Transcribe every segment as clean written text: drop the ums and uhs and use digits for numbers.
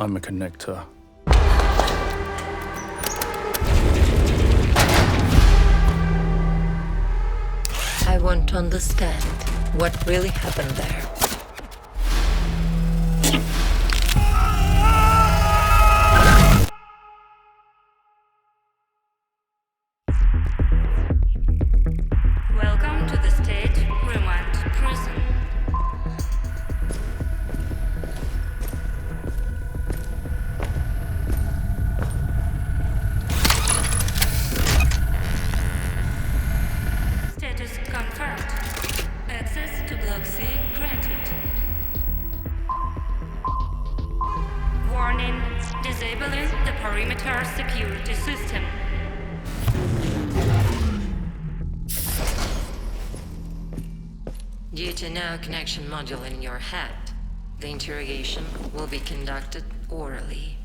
I'm a connector. I want to understand what really happened there. Welcome to the State Remand Prison. Status confirmed. Access to Block C granted. Warning, disabling the perimeter security system. Due to no connection module in your head, the interrogation will be conducted orally.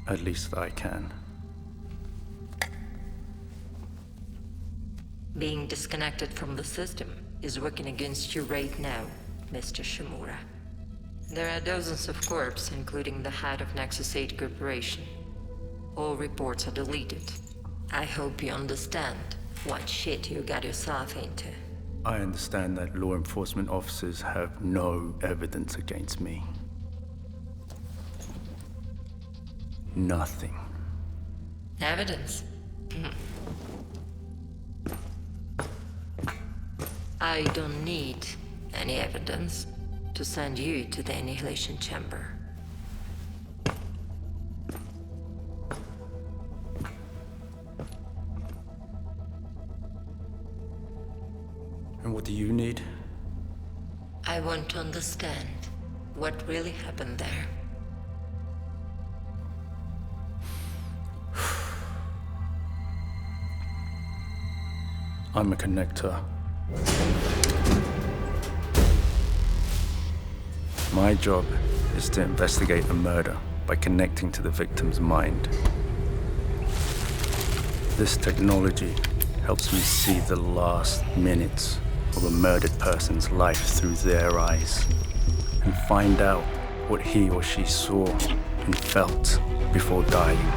At least I can. Being disconnected from the system is working against you right now, Mr. Shimura. There are dozens of corps, including the head of Nexus 8 Corporation. All reports are deleted. I hope you understand what shit you got yourself into. I understand that law enforcement officers have no evidence against me. Nothing. Evidence? I don't need any evidence to send you to the annihilation chamber. And what do you need? I want to understand what really happened there. I'm a connector. My job is to investigate a murder by connecting to the victim's mind. This technology helps me see the last minutes of a murdered person's life through their eyes and find out what he or she saw and felt before dying.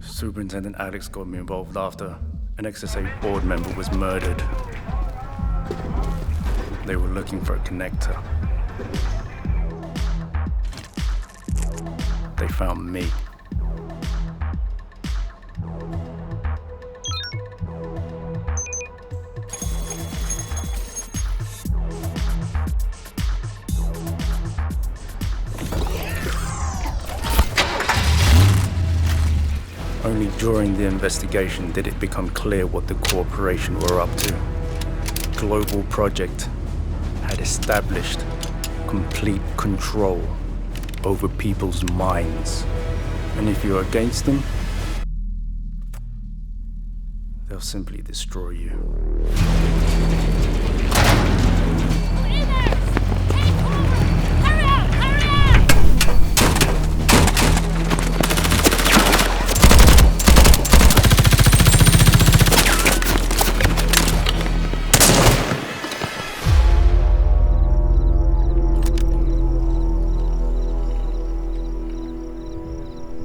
Superintendent Alex got me involved after an XSA board member was murdered. They were looking for a connector. They found me. Only during the investigation did it become clear what the corporation were up to. Global Project had established complete control over people's minds. And if you're against them, they'll simply destroy you.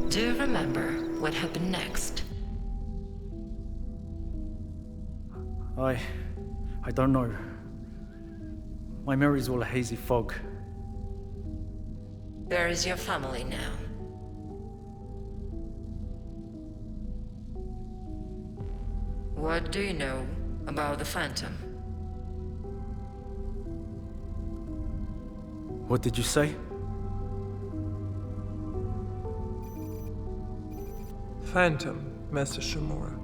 Do you remember what happened next? I don't know. My memory's all a hazy fog. Where is your family now? What do you know about the Phantom? What did you say? Phantom, Master Shimura.